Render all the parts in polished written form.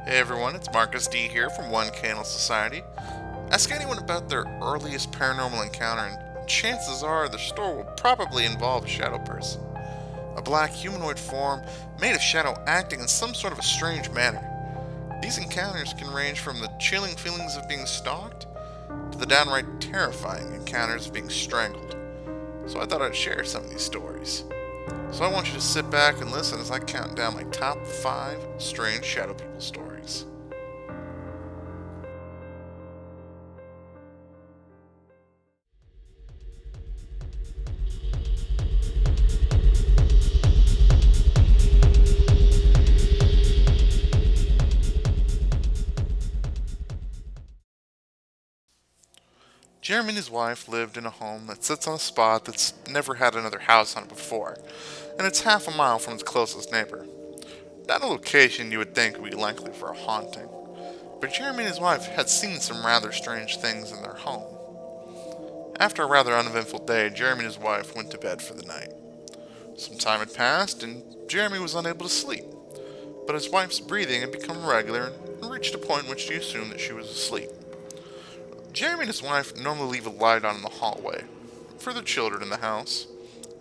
Hey everyone, it's Marcus Dee here from One Candle Society. Ask anyone about their earliest paranormal encounter, and chances are their story will probably involve a shadow person. A black humanoid form made of shadow acting in some sort of a strange manner. These encounters can range from the chilling feelings of being stalked to the downright terrifying encounters of being strangled. So I thought I'd share some of these stories. So I want you to sit back and listen as I count down my top 5 strange shadow people stories. Jeremy and his wife lived in a home that sits on a spot that's never had another house on it before, and it's half a mile from its closest neighbor. Not a location you would think would be likely for a haunting, but Jeremy and his wife had seen some rather strange things in their home. After a rather uneventful day, Jeremy and his wife went to bed for the night. Some time had passed, and Jeremy was unable to sleep, but his wife's breathing had become regular and reached a point in which he assumed that she was asleep. Jeremy and his wife normally leave a light on in the hallway for the children in the house.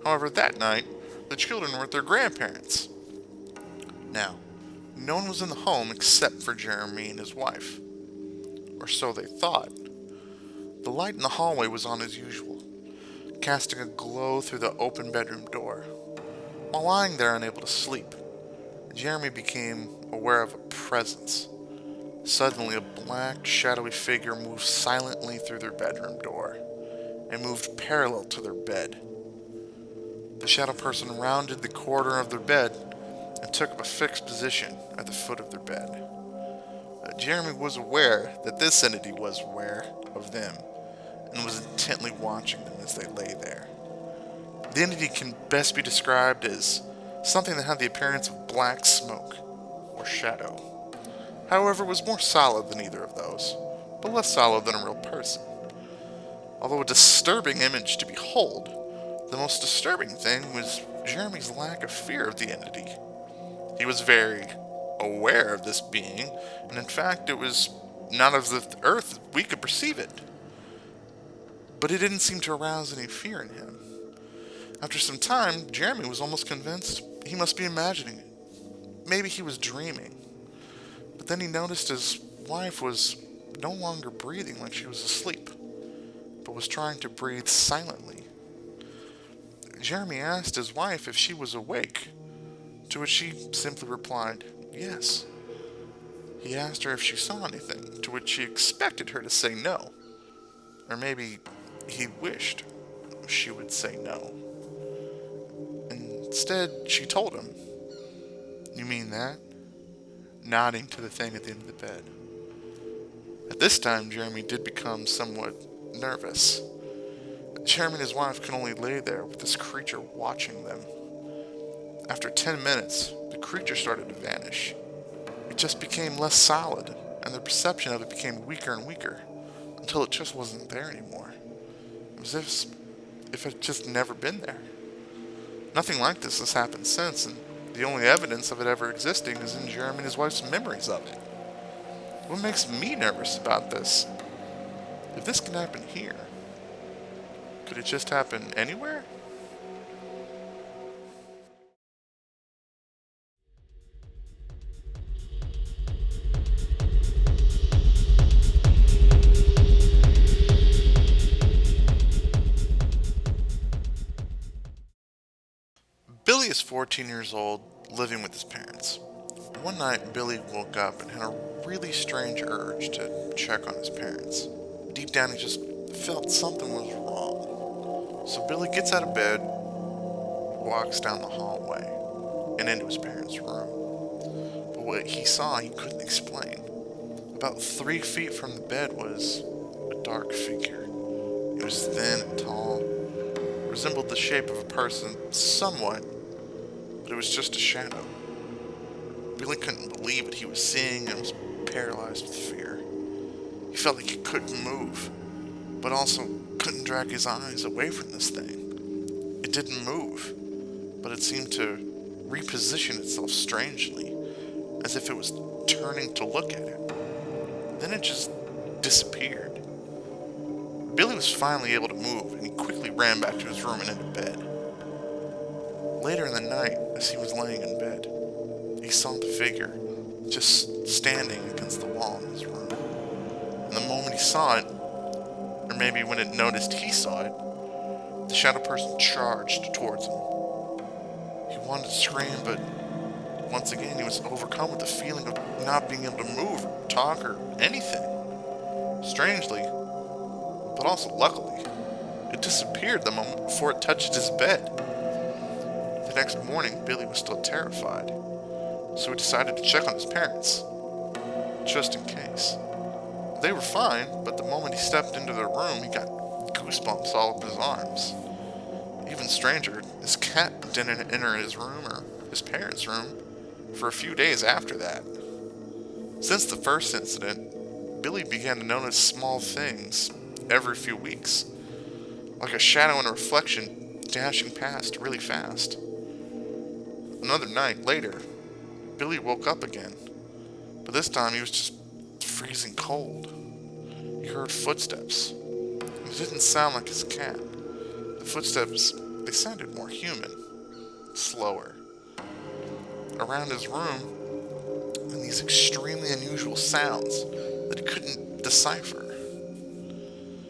However, that night, the children were with their grandparents. Now, no one was in the home except for Jeremy and his wife. Or so they thought. The light in the hallway was on as usual, casting a glow through the open bedroom door. While lying there unable to sleep, Jeremy became aware of a presence. Suddenly, a black, shadowy figure moved silently through their bedroom door and moved parallel to their bed. The shadow person rounded the corner of their bed and took up a fixed position at the foot of their bed. Jeremy was aware that this entity was aware of them and was intently watching them as they lay there. The entity can best be described as something that had the appearance of black smoke or shadow. However, it was more solid than either of those, but less solid than a real person. Although a disturbing image to behold, the most disturbing thing was Jeremy's lack of fear of the entity. He was very aware of this being, and in fact, it was not of the earth we could perceive it. But it didn't seem to arouse any fear in him. After some time, Jeremy was almost convinced he must be imagining it. Maybe he was dreaming. But then he noticed his wife was no longer breathing like she was asleep, but was trying to breathe silently. Jeremy asked his wife if she was awake, to which she simply replied, yes. He asked her if she saw anything, to which she expected her to say no. Or maybe he wished she would say no. Instead, she told him, you mean that? Nodding to the thing at the end of the bed. At this time, Jeremy did become somewhat nervous. Jeremy and his wife could only lay there with this creature watching them. After 10 minutes, the creature started to vanish. It just became less solid, and their perception of it became weaker and weaker, until it just wasn't there anymore. It was as if it had just never been there. Nothing like this has happened since, and the only evidence of it ever existing is in Jeremy and his wife's memories of it. What makes me nervous about this? If this can happen here, could it just happen anywhere? Billy is 14 years old, living with his parents. One night, Billy woke up and had a really strange urge to check on his parents. Deep down, he just felt something was wrong. So Billy gets out of bed, walks down the hallway, and into his parents' room. But what he saw, he couldn't explain. About 3 feet from the bed was a dark figure. It was thin and tall, resembled the shape of a person somewhat, but it was just a shadow. Billy couldn't believe what he was seeing and was paralyzed with fear. He felt like he couldn't move, but also couldn't drag his eyes away from this thing. It didn't move, but it seemed to reposition itself strangely, as if it was turning to look at it. Then it just disappeared. Billy was finally able to move, and he quickly ran back to his room and into bed. Later in the night, as he was laying in bed, he saw the figure just standing against the wall in his room. And the moment he saw it, or maybe when it noticed he saw it, the shadow person charged towards him. He wanted to scream, but once again he was overcome with the feeling of not being able to move or talk or anything. Strangely, but also luckily, it disappeared the moment before it touched his bed. The next morning, Billy was still terrified, so he decided to check on his parents, just in case. They were fine, but the moment he stepped into their room, he got goosebumps all up his arms. Even stranger, his cat didn't enter his room or his parents' room for a few days after that. Since the first incident, Billy began to notice small things every few weeks, like a shadow and a reflection dashing past really fast. Another night later, Billy woke up again, but this time he was just freezing cold. He heard footsteps. It didn't sound like his cat. The footsteps, they sounded more human, slower. Around his room, and these extremely unusual sounds that he couldn't decipher.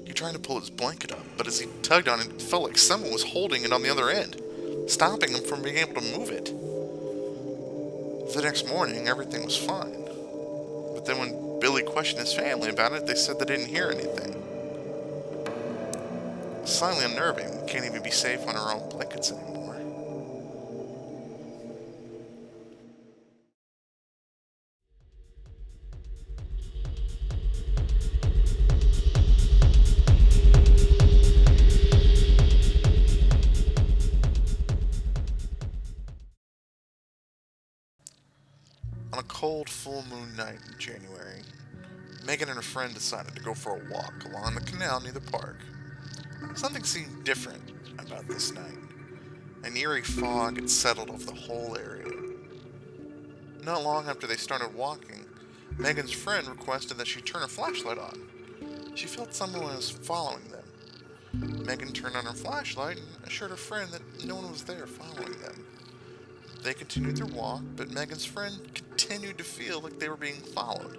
He tried to pull his blanket up, but as he tugged on it, it felt like someone was holding it on the other end, stopping him from being able to move it. The next morning, everything was fine. But then when Billy questioned his family about it, they said they didn't hear anything. It's slightly unnerving. We can't even be safe on our own blankets anymore. On a cold full moon night in January, Megan and her friend decided to go for a walk along the canal near the park. Something seemed different about this night. An eerie fog had settled over the whole area. Not long after they started walking, Megan's friend requested that she turn her flashlight on. She felt someone was following them. Megan turned on her flashlight and assured her friend that no one was there following them. They continued their walk, but Megan's friend continued to feel like they were being followed,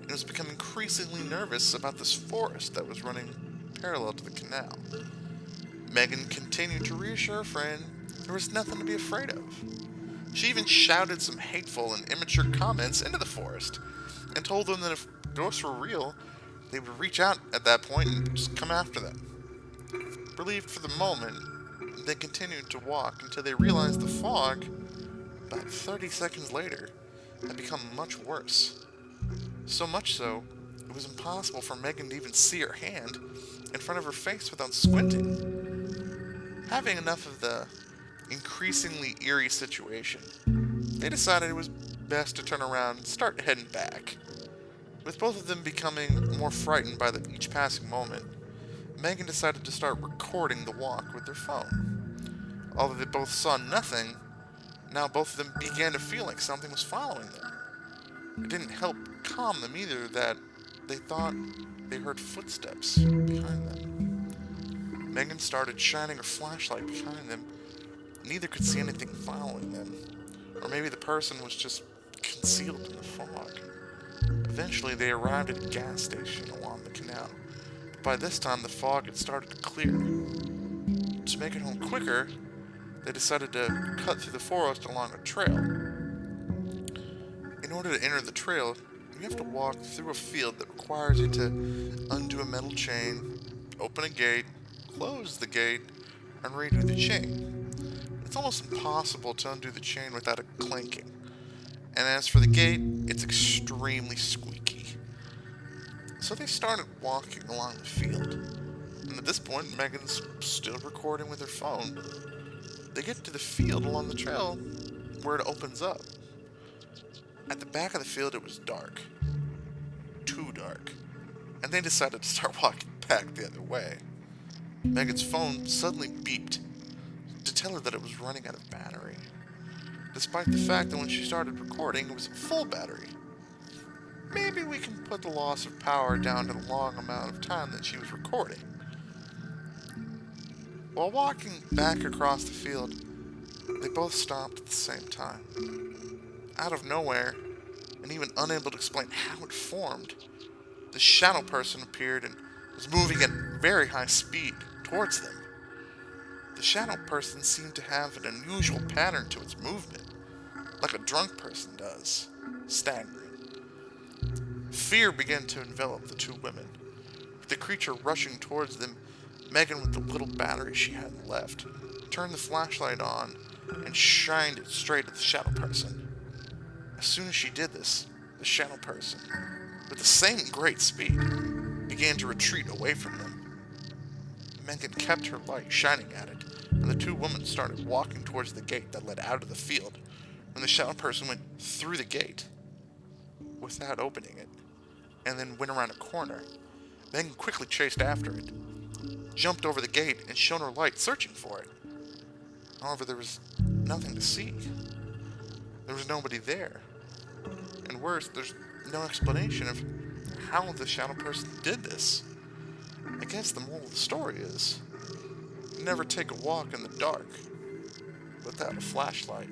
and was becoming increasingly nervous about this forest that was running parallel to the canal. Megan continued to reassure her friend there was nothing to be afraid of. She even shouted some hateful and immature comments into the forest, and told them that if ghosts were real, they would reach out at that point and just come after them. Relieved for the moment, they continued to walk until they realized the fog, about 30 seconds later, had become much worse. So much so, it was impossible for Megan to even see her hand in front of her face without squinting. Having enough of the increasingly eerie situation, they decided it was best to turn around and start heading back. With both of them becoming more frightened by each passing moment, Megan decided to start recording the walk with their phone. Although they both saw nothing, now both of them began to feel like something was following them. It didn't help calm them either that they thought they heard footsteps behind them. Megan started shining her flashlight behind them. Neither could see anything following them. Or maybe the person was just concealed in the fog. Eventually, they arrived at a gas station along the canal. But by this time, the fog had started to clear. To make it home quicker, they decided to cut through the forest along a trail. In order to enter the trail, you have to walk through a field that requires you to undo a metal chain, open a gate, close the gate, and redo the chain. It's almost impossible to undo the chain without it clanking. And as for the gate, it's extremely squeaky. So they started walking along the field. And at this point, Megan's still recording with her phone. They get to the field along the trail where it opens up. At the back of the field, it was dark. Too dark. And they decided to start walking back the other way. Megan's phone suddenly beeped to tell her that it was running out of battery, despite the fact that when she started recording, it was at full battery. maybe we can put the loss of power down to the long amount of time that she was recording. While walking back across the field, they both stopped at the same time. Out of nowhere, and even unable to explain how it formed, the shadow person appeared and was moving at very high speed towards them. The shadow person seemed to have an unusual pattern to its movement, like a drunk person does, staggering. Fear began to envelop the two women. With the creature rushing towards them, Megan, with the little battery she had left, turned the flashlight on and shined it straight at the shadow person. As soon as she did this, the shadow person, with the same great speed, began to retreat away from them. Megan kept her light shining at it, and the two women started walking towards the gate that led out of the field when the shadow person went through the gate without opening it, and then went around a corner. Megan quickly chased after it, jumped over the gate, and shone her light searching for it. However, there was nothing to see. There was nobody there. And worse, there's no explanation of how the shadow person did this. I guess the moral of the story is, never take a walk in the dark without a flashlight.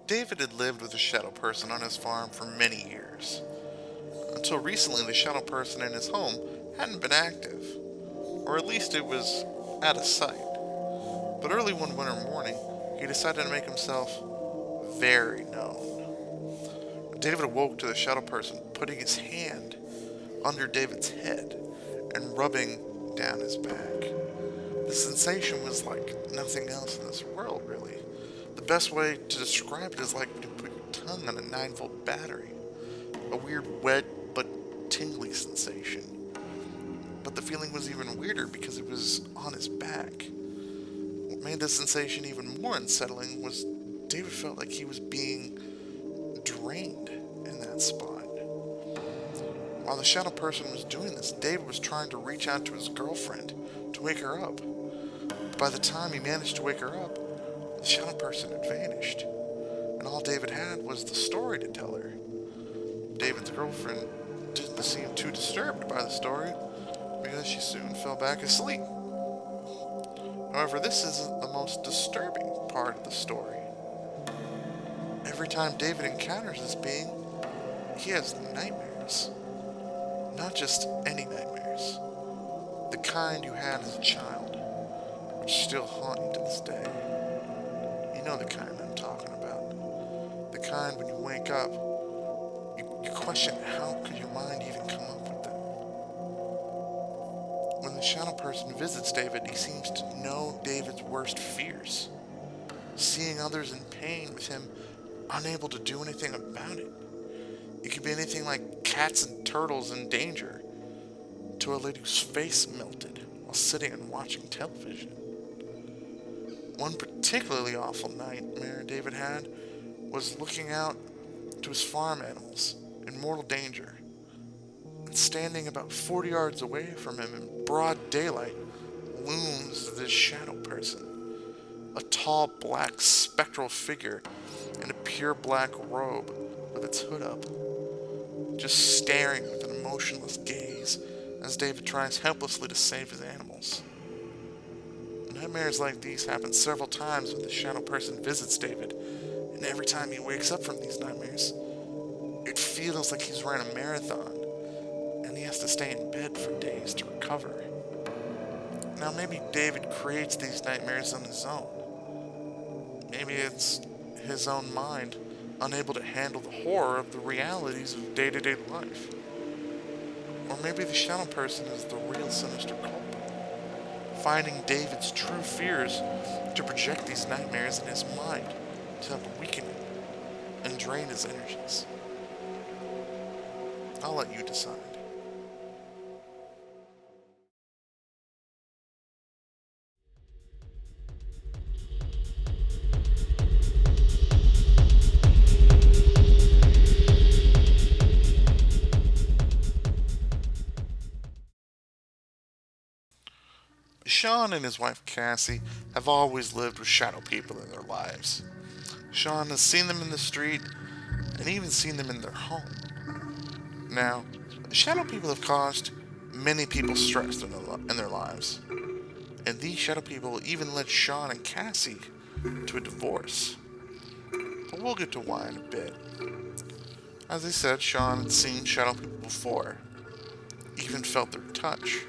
David had lived with the shadow person on his farm for many years. Until recently, the shadow person in his home hadn't been active, or at least it was out of sight. But early one winter morning, he decided to make himself very known. David awoke to the shadow person putting his hand under David's head and rubbing down his back. The sensation was like nothing else in this world, really. The best way to describe it is like to put your tongue on a 9-volt battery. A weird, wet, but tingly sensation. But the feeling was even weirder because it was on his back. What made the sensation even more unsettling was David felt like he was being drained in that spot. While the shadow person was doing this, David was trying to reach out to his girlfriend to wake her up. But by the time he managed to wake her up, the shadow person had vanished, and all David had was the story to tell her. David's girlfriend didn't seem too disturbed by the story because she soon fell back asleep. However, this isn't the most disturbing part of the story. Every time David encounters this being, he has nightmares. Not just any nightmares. The kind you had as a child, which still haunt you to this day. You know the kind I'm talking about. The kind when you wake up, you question how could your mind even come up with that. When the shadow person visits David, he seems to know David's worst fears. Seeing others in pain with him unable to do anything about it. It could be anything like cats and turtles in danger, to a lady whose face melted while sitting and watching television. One particularly awful nightmare David had was looking out to his farm animals in mortal danger, and standing about 40 yards away from him in broad daylight looms this shadow person, a tall black spectral figure in a pure black robe with its hood up, just staring with an emotionless gaze as David tries helplessly to save his animals. Nightmares like these happen several times when the shadow person visits David, and every time he wakes up from these nightmares, it feels like he's running a marathon, and he has to stay in bed for days to recover. Now maybe David creates these nightmares on his own. Maybe it's his own mind, unable to handle the horror of the realities of day-to-day life. Or maybe the shadow person is the real sinister culprit, finding David's true fears to project these nightmares in his mind to help weaken him and drain his energies. I'll let you decide. Sean and his wife Cassie have always lived with shadow people in their lives. Sean has seen them in the street and even seen them in their home. Now, shadow people have caused many people stress in their lives, and these shadow people even led Sean and Cassie to a divorce. But we'll get to why in a bit. As I said, Sean had seen shadow people before, even felt their touch.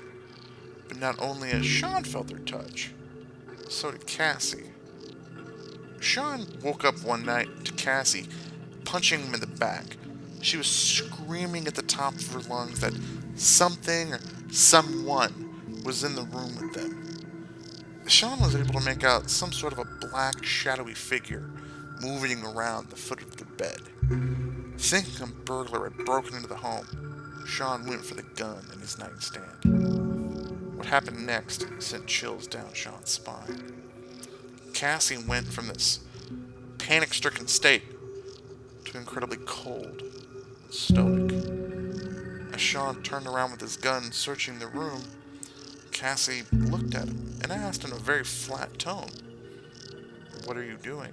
But not only has Sean felt their touch, so did Cassie. Sean woke up one night to Cassie punching him in the back. She was screaming at the top of her lungs that something or someone was in the room with them. Sean was able to make out some sort of a black, shadowy figure moving around the foot of the bed. Thinking a burglar had broken into the home, Sean went for the gun in his nightstand. What happened next sent chills down Sean's spine. Cassie went from this panic-stricken state to incredibly cold and stoic. As Sean turned around with his gun searching the room, Cassie looked at him and asked in a very flat tone, "What are you doing?"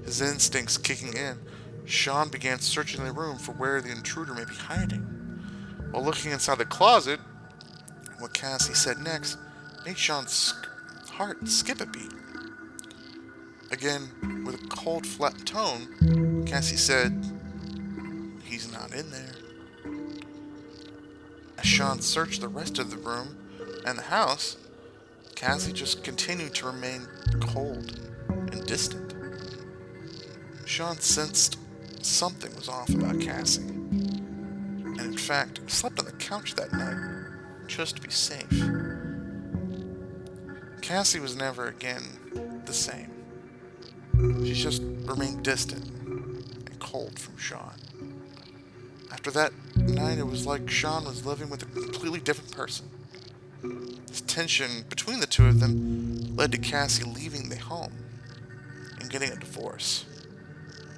His instincts kicking in, Sean began searching the room for where the intruder may be hiding. While looking inside the closet, what Cassie said next made Sean's heart skip a beat. Again, with a cold, flat tone, Cassie said, "He's not in there." As Sean searched the rest of the room and the house, Cassie just continued to remain cold and distant. Sean sensed something was off about Cassie, and in fact, slept on the couch that night just to be safe. Cassie was never again the same. She just remained distant and cold from Sean. After that night, it was like Sean was living with a completely different person. This tension between the two of them led to Cassie leaving the home and getting a divorce.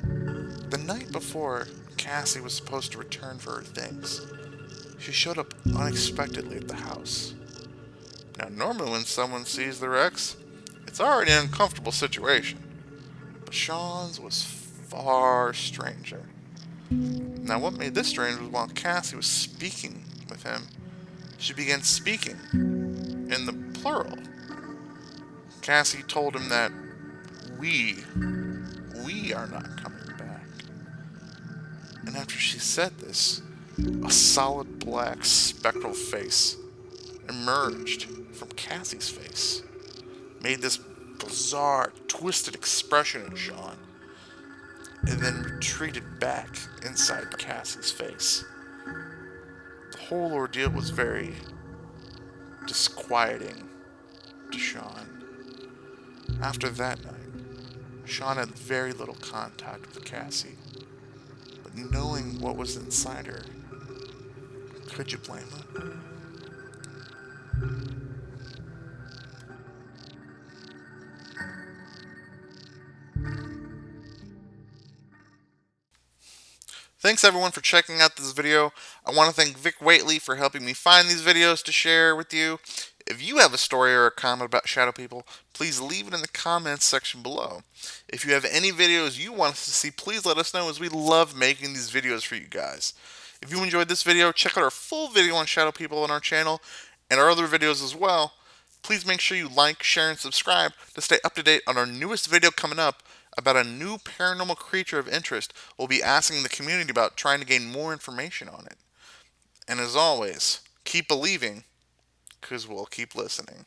The night before Cassie was supposed to return for her things, she showed up unexpectedly at the house. Now, normally when someone sees their ex, it's already an uncomfortable situation, but Sean's was far stranger. Now, what made this strange was while Cassie was speaking with him, she began speaking in the plural. Cassie told him that we, we are not coming back. And after she said this, a solid black spectral face emerged from Cassie's face, made this bizarre, twisted expression in Sean, and then retreated back inside Cassie's face. The whole ordeal was very disquieting to Sean. After that night, Sean had very little contact with Cassie, but knowing what was inside her, could you blame him? Thanks everyone for checking out this video. I want to thank Vic Waitley for helping me find these videos to share with you. If you have a story or a comment about shadow people, please leave it in the comments section below. If you have any videos you want us to see, please let us know, as we love making these videos for you guys. If you enjoyed this video, check out our full video on shadow people on our channel and our other videos as well. Please make sure you like, share, and subscribe to stay up to date on our newest video coming up about a new paranormal creature of interest we'll be asking the community about, trying to gain more information on it. And as always, keep believing, because we'll keep listening.